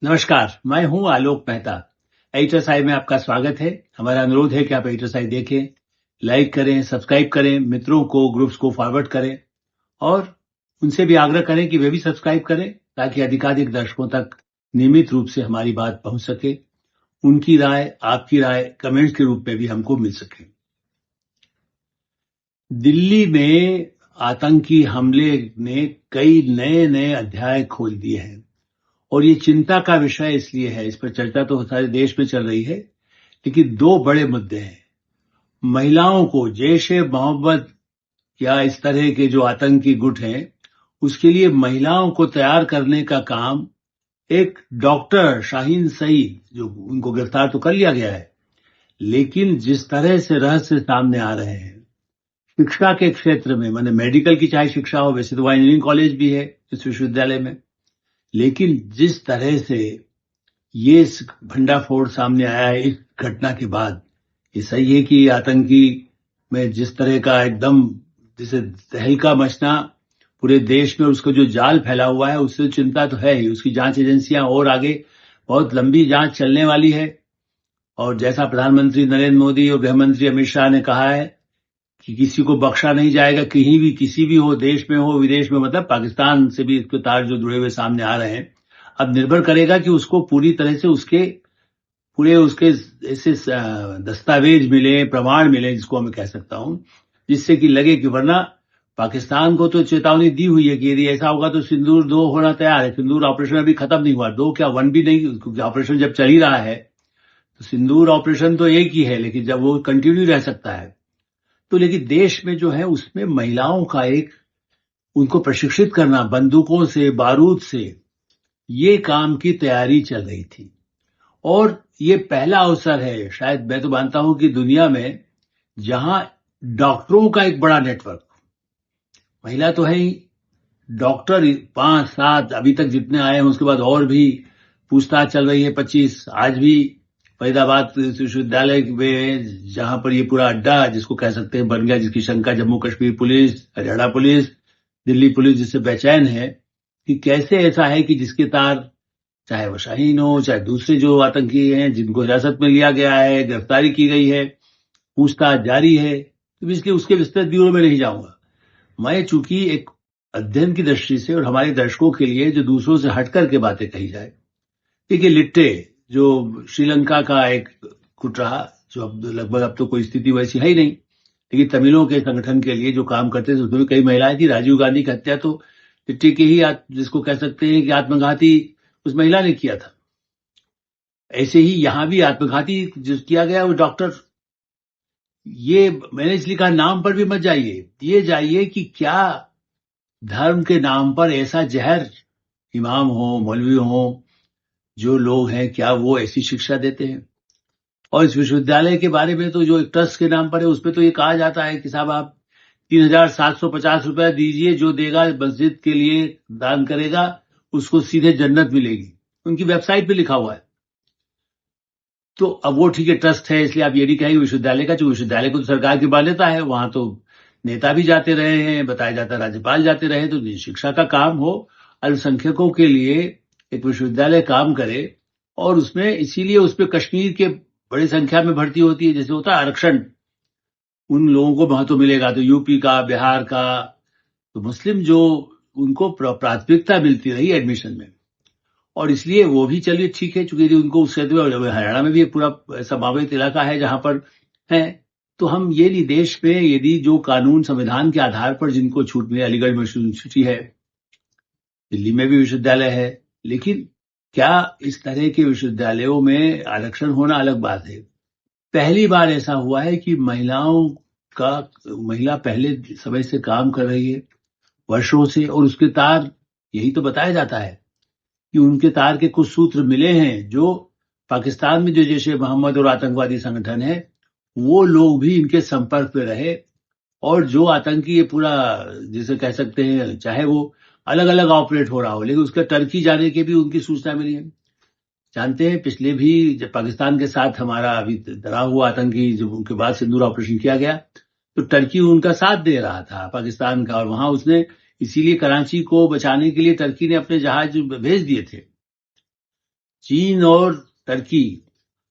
नमस्कार, मैं हूं आलोक मेहता। एडिटर्स आई में आपका स्वागत है। हमारा अनुरोध है कि आप एडिटर्स आई देखें, लाइक करें, सब्सक्राइब करें, मित्रों को, ग्रुप्स को फॉरवर्ड करें और उनसे भी आग्रह करें कि वे भी सब्सक्राइब करें ताकि अधिकाधिक दर्शकों तक नियमित रूप से हमारी बात पहुंच सके। उनकी राय, आपकी राय कमेंट्स के रूप में भी हमको मिल सके। दिल्ली में आतंकी हमले ने कई नए नए अध्याय खोल दिए हैं और ये चिंता का विषय इसलिए है, इस पर चर्चा तो सारे देश में चल रही है, लेकिन दो बड़े मुद्दे हैं। महिलाओं को जैश-ए-मोहम्मद या इस तरह के जो आतंकी गुट हैं, उसके लिए महिलाओं को तैयार करने का काम एक डॉक्टर शाहीन सईद, जो उनको गिरफ्तार तो कर लिया गया है, लेकिन जिस तरह से रहस्य सामने आ रहे हैं, शिक्षा के क्षेत्र में, माने मेडिकल की चाहे शिक्षा हो, वैसे तो वहाँ इंजीनियरिंग कॉलेज भी है इस विश्वविद्यालय में, लेकिन जिस तरह से ये भंडाफोड़ सामने आया है इस घटना के बाद, ये सही है कि आतंकी में जिस तरह का एकदम जैसे तहलका मचना पूरे देश में, उसका जो जाल फैला हुआ है, उससे चिंता तो है ही। उसकी जांच एजेंसियां और आगे बहुत लंबी जांच चलने वाली है और जैसा प्रधानमंत्री नरेंद्र मोदी और गृहमंत्री अमित शाह ने कहा है कि किसी को बख्शा नहीं जाएगा, कहीं भी किसी भी हो, देश में हो विदेश में, मतलब पाकिस्तान से भी इसके तार जो जुड़े हुए सामने आ रहे हैं। अब निर्भर करेगा कि उसको पूरी तरह से उसके ऐसे दस्तावेज मिले, प्रमाण मिले, जिसको मैं कह सकता हूं, जिससे कि लगे कि, वरना पाकिस्तान को तो चेतावनी दी हुई है कि यदि ऐसा होगा तो सिंदूर 2 होना तैयार है। सिंदूर ऑपरेशन अभी खत्म नहीं हुआ, 2 क्या 1 भी नहीं, क्योंकि ऑपरेशन जब चल ही रहा है तो सिंदूर ऑपरेशन तो एक ही है, लेकिन जब वो कंटिन्यू रह सकता है तो, लेकिन देश में जो है उसमें महिलाओं का उनको प्रशिक्षित करना बंदूकों से, बारूद से, ये काम की तैयारी चल रही थी और ये पहला अवसर है, शायद मैं तो मानता हूं कि दुनिया में, जहां डॉक्टरों का एक बड़ा नेटवर्क, महिला तो है ही, डॉक्टर 5-7 अभी तक जितने आए हैं, उसके बाद और भी पूछताछ चल रही है। 25 आज भी फरीदाबाद विश्वविद्यालय में, जहां पर ये पूरा अड्डा जिसको कह सकते हैं बन गया, जिसकी शंका Jammu Kashmir police, Haryana police, Delhi police जिससे बेचैन है कि कैसे ऐसा है कि जिसके तार, चाहे वो शाहीन हो, चाहे दूसरे जो आतंकी हैं जिनको हिरासत में लिया गया है, गिरफ्तारी की गई है, पूछताछ जारी है, तो इसलिए उसके विस्तृत ब्यूरो में नहीं जाऊंगा। मैं चूंकि एक अध्ययन की दृष्टि से और हमारे दर्शकों के लिए जो दूसरों से हटकर के बातें कही जाए, देखिए लिट्टे जो श्रीलंका का एक गुट रहा, जो अब लगभग अब तो कोई स्थिति वैसी है ही नहीं, लेकिन तमिलों के संगठन के लिए जो काम करते थे उसमें भी कई महिलाएं थी। राजीव गांधी की हत्या तो लिट्टे के ही जिसको कह सकते हैं कि आत्मघाती उस महिला ने किया था। ऐसे ही यहां भी आत्मघाती जो किया गया वो डॉक्टर, ये मैंने इसलिए कहा नाम पर भी मत जाइए, ये जाइए कि क्या धर्म के नाम पर ऐसा जहर, इमाम हो, मौलवी हो, जो लोग हैं, क्या वो ऐसी शिक्षा देते हैं? और इस विश्वविद्यालय के बारे में तो जो एक ट्रस्ट के नाम पर है, उसपे तो ये कहा जाता है कि साहब आप 3,750 रुपया दीजिए, जो देगा मस्जिद के लिए दान करेगा उसको सीधे जन्नत मिलेगी। उनकी वेबसाइट पे लिखा हुआ है। तो अब वो ठीक है, ट्रस्ट है, इसलिए आप ये नहीं कहेंगे विश्वविद्यालय का, जो विश्वविद्यालय को तो सरकार की मान्यता है, वहां तो नेता भी जाते रहे हैं, बताया जाता है राज्यपाल जाते रहे, तो शिक्षा का काम हो, अल्पसंख्यकों के लिए एक विश्वविद्यालय काम करे और उसमें, इसीलिए उसमें कश्मीर के बड़ी संख्या में भर्ती होती है। जैसे होता है आरक्षण, उन लोगों को महत्व मिलेगा, तो यूपी का, बिहार का, तो मुस्लिम जो, उनको प्राथमिकता मिलती रही एडमिशन में, और इसलिए वो भी चलिए ठीक है, चूंकि उनको उस क्षेत्र में, हरियाणा में भी पूरा ऐसा मावलित इलाका है जहां पर है, तो हम ये नहीं, देश में यदि जो कानून संविधान के आधार पर जिनको छूट मिले, अलीगढ़ यूनिवर्सिटी है, दिल्ली में भी विश्वविद्यालय है, लेकिन क्या इस तरह के विश्वविद्यालयों में आरक्षण होना अलग बात है। पहली बार ऐसा हुआ है कि महिला पहले समय से काम कर रही है, वर्षों से, और उसके तार, यही तो बताया जाता है कि उनके तार के कुछ सूत्र मिले हैं, जो पाकिस्तान में जो जैश-ए-मोहम्मद और आतंकवादी संगठन है, वो लोग भी इनके संपर्क में रहे, और जो आतंकी ये पूरा, जिसे कह सकते हैं, चाहे वो अलग अलग ऑपरेट हो रहा हो, लेकिन उसका टर्की जाने की भी उनकी सूचना मिली है। जानते हैं, पिछले भी जब पाकिस्तान के साथ हमारा अभी डरा हुआ आतंकी, जब उनके बाद सिंदूर ऑपरेशन किया गया, तो टर्की उनका साथ दे रहा था पाकिस्तान का, और वहां उसने, इसीलिए कराची को बचाने के लिए टर्की ने अपने जहाज भेज दिए थे। चीन और टर्की,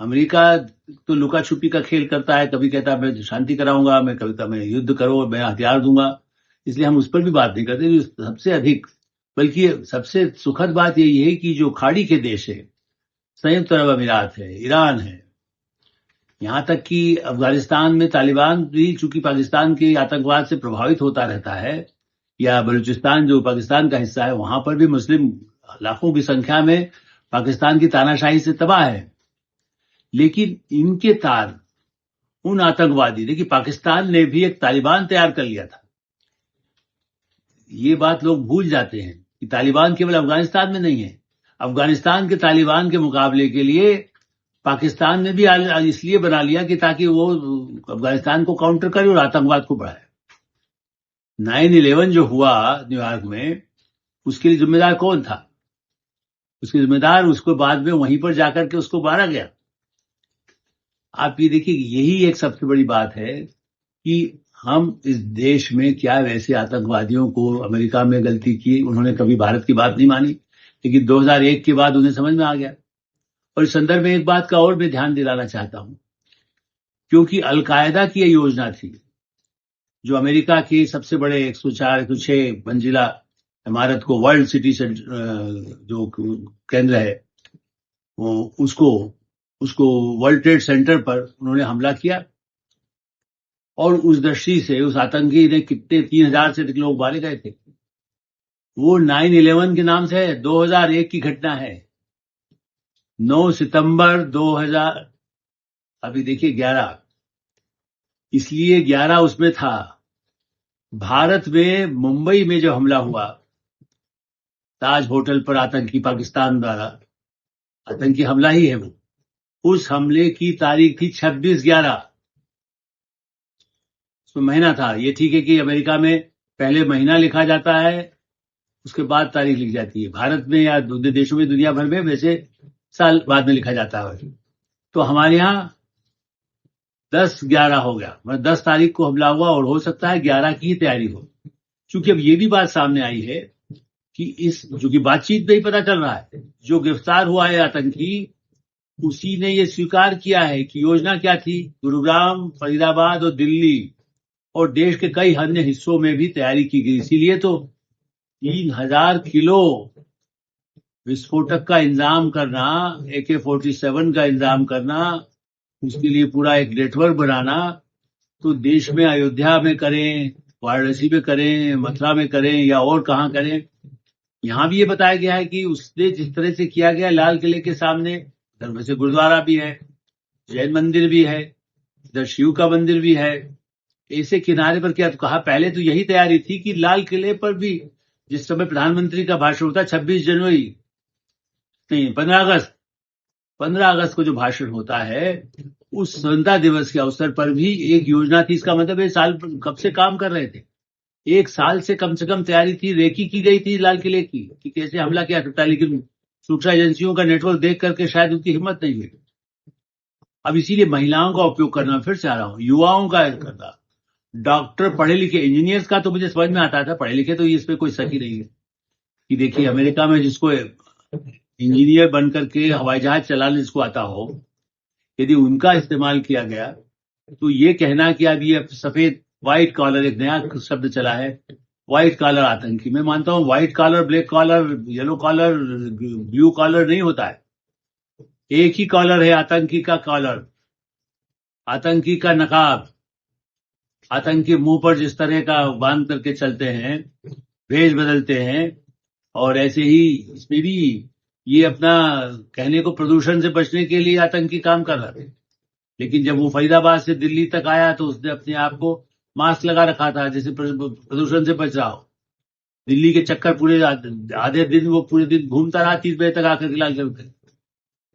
अमेरिका तो लुका छुपी का खेल करता है, कभी कहता है मैं शांति कराऊंगा, मैं कभी कहता मैं युद्ध करो, मैं हथियार दूंगा, इसलिए हम उस पर भी बात नहीं करते। जो सबसे अधिक, बल्कि सबसे सुखद बात यही है कि जो खाड़ी के देश है, संयुक्त अरब अमीरात है, ईरान है, यहाँ तक कि अफगानिस्तान में तालिबान भी चूंकि पाकिस्तान के आतंकवाद से प्रभावित होता रहता है, या बलूचिस्तान जो पाकिस्तान का हिस्सा है, वहां पर भी मुस्लिम लाखों की संख्या में पाकिस्तान की तानाशाही से तबाह है। लेकिन इनके तार उन आतंकवादी, देखिए पाकिस्तान ने भी एक तालिबान तैयार कर लिया था। ये बात लोग भूल जाते हैं कि तालिबान केवल अफगानिस्तान में नहीं है। अफगानिस्तान के तालिबान के मुकाबले के लिए पाकिस्तान ने भी इसलिए बना लिया कि ताकि वो अफगानिस्तान को काउंटर करे और आतंकवाद को बढ़ाए। 9/11 जो हुआ न्यूयॉर्क में, उसके लिए जिम्मेदार कौन था? उसके जिम्मेदार उसको बाद में वहीं पर जाकर के उसको मारा गया। आप ये देखिए, यही एक सबसे बड़ी बात है कि हम इस देश में क्या वैसे आतंकवादियों को, अमेरिका में गलती की, उन्होंने कभी भारत की बात नहीं मानी, लेकिन 2001 के बाद उन्हें समझ में आ गया। और इस संदर्भ में एक बात का और मैं ध्यान दिलाना चाहता हूं, क्योंकि अलकायदा की यह योजना थी, जो अमेरिका की सबसे बड़े 104-106 मंजिला इमारत को वर्ल्ड सिटी से जो केंद्र है, उसको वर्ल्ड ट्रेड सेंटर पर उन्होंने हमला किया, और उस दृष्टि से उस आतंकी ने कितने 3000 से अधिक लोग मारे गए थे। वो 9/11 के नाम से 2001 की घटना है। 9 सितंबर 2000, अभी देखिए 11, इसलिए 11 उसमें था। भारत में मुंबई में जो हमला हुआ ताज होटल पर, आतंकी पाकिस्तान द्वारा आतंकी हमला ही है वो, उस हमले की तारीख थी 26/11, उसमें महीना था। ये ठीक है कि अमेरिका में पहले महीना लिखा जाता है, उसके बाद तारीख लिखी जाती है। भारत में या दूसरे देशों में, दुनिया भर में वैसे साल बाद में लिखा जाता है। तो हमारे यहाँ 10/11 हो गया, मतलब 10 तारीख को हमला हुआ, और हो सकता है 11 की ही तैयारी हो। क्योंकि अब ये भी बात सामने आई है कि इस, जो कि बातचीत में ही पता चल रहा है, जो गिरफ्तार हुआ है आतंकी, उसी ने ये स्वीकार किया है कि योजना क्या थी। गुरुग्राम, फरीदाबाद और दिल्ली और देश के कई अन्य हिस्सों में भी तैयारी की गई। इसीलिए तो 3000 किलो विस्फोटक का इंतजाम करना, AK-47 का इंतजाम करना, उसके लिए पूरा एक नेटवर्क बनाना, तो देश में अयोध्या में करें, वाराणसी में करें, मथुरा में करें, या और कहां करें। यहां भी ये बताया गया है कि उसने जिस तरह से किया गया, लाल किले के सामने इधर से गुरुद्वारा भी है, जैन मंदिर भी है, इधर शिव का मंदिर भी है, ऐसे किनारे पर किया। तो कहा पहले तो यही तैयारी थी कि लाल किले पर भी, जिस समय प्रधानमंत्री का भाषण होता है 26 जनवरी, नहीं 15 अगस्त को जो भाषण होता है, उस स्वतंत्रता दिवस के अवसर पर भी एक योजना थी। इसका मतलब ये साल कब से काम कर रहे थे, 1 साल से कम तैयारी थी, रेकी की गई थी लाल किले की कि कैसे हमला किया सकता है। लेकिन सुरक्षा एजेंसियों का नेटवर्क देख करके शायद उनकी हिम्मत नहीं हुई। अब इसीलिए महिलाओं का उपयोग करना, फिर से आ रहा हूं, युवाओं का करना, डॉक्टर, पढ़े लिखे, इंजीनियर्स का तो मुझे समझ में आता था, पढ़े लिखे तो इस पे कोई शक ही नहीं है कि देखिए अमेरिका में जिसको इंजीनियर बन करके हवाई जहाज चलाने जिसको आता हो, यदि उनका इस्तेमाल किया गया, तो ये कहना कि अब ये सफेद, व्हाइट कॉलर, एक नया शब्द चला है, व्हाइट कॉलर आतंकी। मैं मानता हूं white collar, black collar, yellow collar, blue collar नहीं होता है, एक ही कॉलर है आतंकी का कॉलर, आतंकी का नकाब। आतंकी मुंह पर जिस तरह का बांध करके चलते हैं, भेष बदलते हैं, और ऐसे ही इसमें भी ये अपना कहने को प्रदूषण से बचने के लिए आतंकी काम कर रहा था। लेकिन जब वो फरीदाबाद से दिल्ली तक आया तो उसने अपने आप को मास्क लगा रखा था, जैसे प्रदूषण से बच रहा हो। दिल्ली के चक्कर पूरे आधे दिन, वो पूरे दिन घूमता रहा, 30 बजे तक आकर के लाल किले।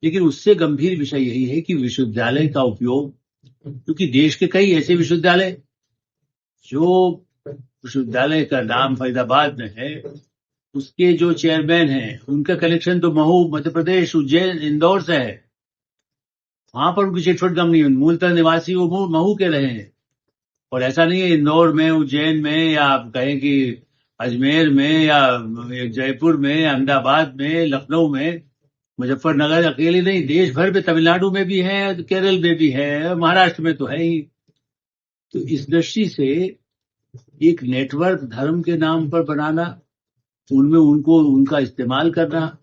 लेकिन उससे गंभीर विषय यही है कि विश्वविद्यालय का उपयोग, क्योंकि देश के कई ऐसे विश्वविद्यालय, जो विश्वविद्यालय का नाम फरीदाबाद में है, उसके जो चेयरमैन हैं, उनका कलेक्शन तो महू, मध्य प्रदेश, उज्जैन, इंदौर से है। वहां पर उनकी चिटफंड कंपनी, मूलतः निवासी वो महू के रहे हैं। और ऐसा नहीं है इंदौर में, उज्जैन में, या आप कहें कि अजमेर में, या जयपुर में, अहमदाबाद में, लखनऊ में, मुजफ्फरनगर अकेले नहीं, देश भर में, तमिलनाडु में भी है, केरल में भी है, महाराष्ट्र में तो है ही। तो इस दृष्टि से एक नेटवर्क धर्म के नाम पर बनाना, उनमें उनका इस्तेमाल करना,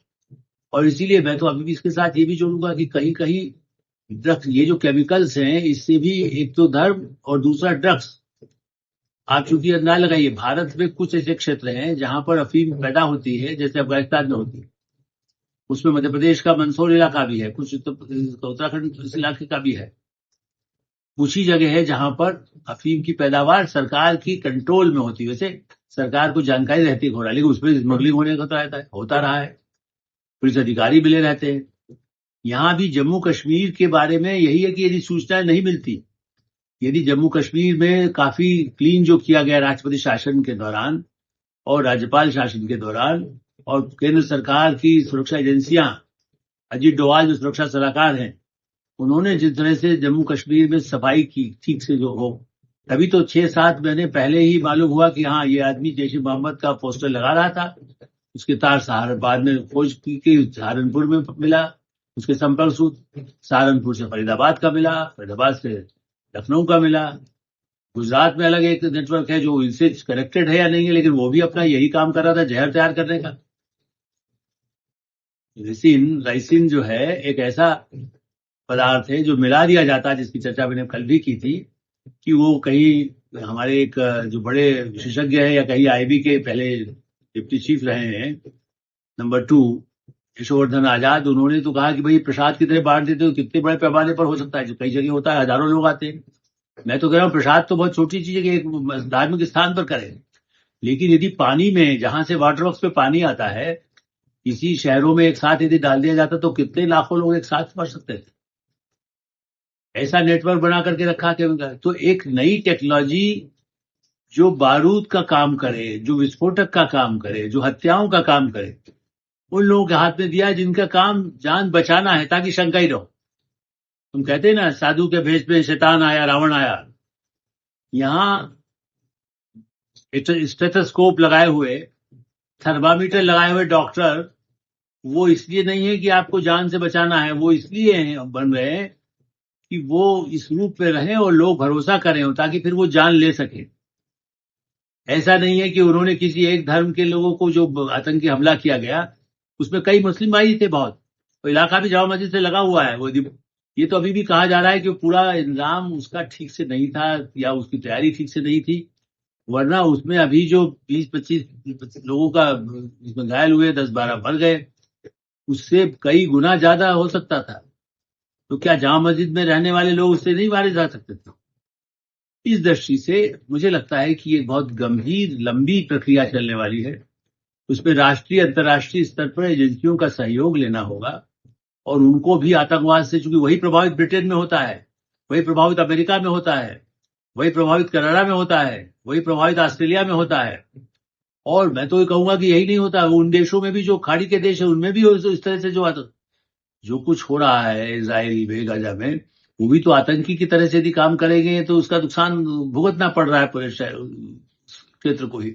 और इसीलिए मैं तो अभी भी इसके साथ ये भी जोड़ूंगा कि कहीं कहीं ड्रग्स, ये जो केमिकल्स हैं, इससे भी एक तो धर्म और दूसरा ड्रग्स। आप चूंकि अंदाजा लगाइए, भारत में कुछ ऐसे क्षेत्र हैं जहां पर अफीम पैदा होती है, जैसे अफगानिस्तान में होती है, उसमें मध्य प्रदेश का मंदसौर इलाका भी है, कुछ उत्तराखंड इस इलाके का भी है। कुछ ही जगह है जहां पर अफीम की पैदावार सरकार की कंट्रोल में होती है। वैसे सरकार को जानकारी रहती है हो रहा, लेकिन उसमें स्मगलिंग होने का तो रहता है, होता रहा है, पुलिस अधिकारी मिले रहते हैं। यहाँ भी जम्मू कश्मीर के बारे में यही है कि यदि सूचनाएं नहीं मिलती, यदि जम्मू कश्मीर में काफी क्लीन जो किया गया राष्ट्रपति शासन के दौरान और राज्यपाल शासन के दौरान, और केंद्र सरकार की सुरक्षा एजेंसियां, अजीत डोवाल जो सुरक्षा सलाहकार हैं, उन्होंने जिस तरह से जम्मू कश्मीर में सफाई की ठीक से जो हो, तभी तो 6-7 महीने पहले ही मालूम हुआ कि हाँ, ये आदमी जैश ए मोहम्मद का पोस्टर लगा रहा था। उसके तार बाद में खोज की सहारनपुर में मिला, उसके संपर्क सूत्र सहारनपुर से फरीदाबाद का मिला, फरीदाबाद से लखनऊ का मिला। गुजरात में अलग एक नेटवर्क है जो इनसे कनेक्टेड है या नहीं है, लेकिन वो भी अपना यही काम कर रहा था, जहर तैयार करने का। लाइसिन जो है एक ऐसा पदार्थ है जो मिला दिया जाता है, जिसकी चर्चा मैंने कल भी की थी, कि वो कहीं हमारे एक जो बड़े विशेषज्ञ है, या कहीं आईबी के पहले डिप्टी चीफ रहे हैं, नंबर 2 यशोवर्धन आजाद, उन्होंने तो कहा कि भाई प्रसाद की तरह बांट देते हो, कितने बड़े पैमाने पर हो सकता है, जो कई जगह होता है, हजारों लोग आते हैं। मैं तो कह रहा हूँ प्रसाद तो बहुत छोटी चीज है कि एक धार्मिक स्थान पर करें, लेकिन यदि पानी में, जहां से वाटर वर्क्स पे पानी आता है, किसी शहरों में एक साथ यदि डाल दिया जाता तो कितने लाखों लोग एक साथ मर सकते थे। ऐसा नेटवर्क बना करके रखा केमिकल। तो एक नई टेक्नोलॉजी जो बारूद का काम करे, जो विस्फोटक का काम करे, जो हत्याओं का काम करे, उन लोगों के हाथ में दिया है जिनका काम जान बचाना है, ताकि शंका ही रहो। तुम कहते हैं ना, साधु के भेष में शैतान आया, रावण आया। यहां स्टेथोस्कोप लगाए हुए, थर्मामीटर लगाए हुए डॉक्टर, वो इसलिए नहीं है कि आपको जान से बचाना है, वो इसलिए बन रहे हैं कि वो इस रूप में रहें और लोग भरोसा करें, ताकि फिर वो जान ले सके। ऐसा नहीं है कि उन्होंने किसी एक धर्म के लोगों को, जो आतंकी हमला किया गया, उसमें कई मुस्लिम भाई थे बहुत, तो इलाका भी जामा मस्जिद से लगा हुआ है। वो ये तो अभी भी कहा जा रहा है कि पूरा इंतजाम उसका ठीक से नहीं था, या उसकी तैयारी ठीक से नहीं थी, वरना उसमें अभी जो 20-25 लोगों का उसमें घायल हुए, 10-12 मर गए, उससे कई गुना ज्यादा हो सकता था। तो क्या जामा मस्जिद में रहने वाले लोग उससे नहीं मारे जा सकते थे? इस दृष्टि से मुझे लगता है कि ये बहुत गंभीर लंबी प्रक्रिया चलने वाली है। उसमें राष्ट्रीय अंतर्राष्ट्रीय स्तर पर एजेंसियों का सहयोग लेना होगा, और उनको भी आतंकवाद से, चूंकि वही प्रभावित ब्रिटेन में होता है, वही प्रभावित अमेरिका में होता है, वही प्रभावित कनाडा में होता है, वही प्रभावित ऑस्ट्रेलिया में होता है, और मैं तो ये कहूंगा कि यही नहीं होता, उन देशों में भी जो खाड़ी के देश है, उनमें भी इस तरह से जो कुछ हो रहा है इजराइल में, गाजा में, वो भी तो आतंकी की तरह से यदि काम करेंगे तो उसका नुकसान भुगतना पड़ रहा है पूरे क्षेत्र को ही।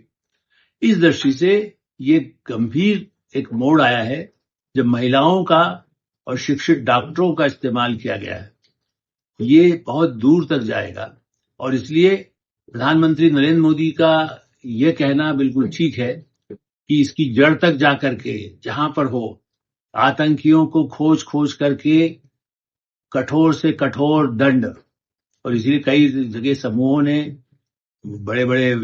इस दृष्टि से ये गंभीर एक मोड़ आया है जब महिलाओं का और शिक्षित डॉक्टरों का इस्तेमाल किया गया है। ये बहुत दूर तक जाएगा, और इसलिए प्रधानमंत्री नरेंद्र मोदी का ये कहना बिल्कुल ठीक है कि इसकी जड़ तक जाकर के, जहां पर हो, आतंकियों को खोज करके कठोर से कठोर दंड। और इसलिए कई जगह समूहों ने, बड़े बड़े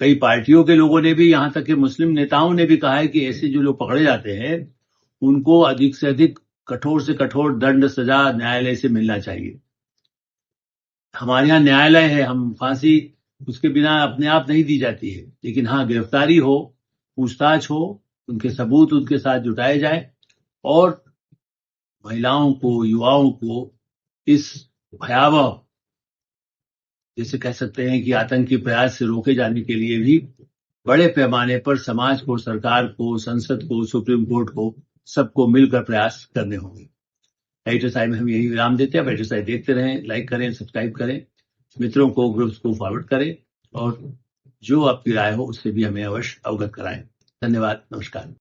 कई पार्टियों के लोगों ने भी, यहां तक कि मुस्लिम नेताओं ने भी कहा है कि ऐसे जो लोग पकड़े जाते हैं उनको अधिक से अधिक कठोर से कठोर दंड, सजा न्यायालय से मिलना चाहिए। हमारे यहाँ न्यायालय है, हम फांसी उसके बिना अपने आप नहीं दी जाती है, लेकिन हाँ, गिरफ्तारी हो, पूछताछ हो, उनके सबूत उनके साथ जुटाए जाए, और महिलाओं को, युवाओं को इस भयावह, जैसे कह सकते हैं कि आतंकी प्रयास से रोके जाने के लिए भी बड़े पैमाने पर समाज को, सरकार को, संसद को, सुप्रीम कोर्ट को, सबको मिलकर प्रयास करने होंगे। एडिटर्स आई में हम यही विराम देते हैं। एडिटर्स आई देखते रहें, लाइक करें, सब्सक्राइब करें, मित्रों को, ग्रुप्स को फॉरवर्ड करें, और जो आपकी राय हो उससे भी हमें अवश्य अवगत कराएं। धन्यवाद, नमस्कार।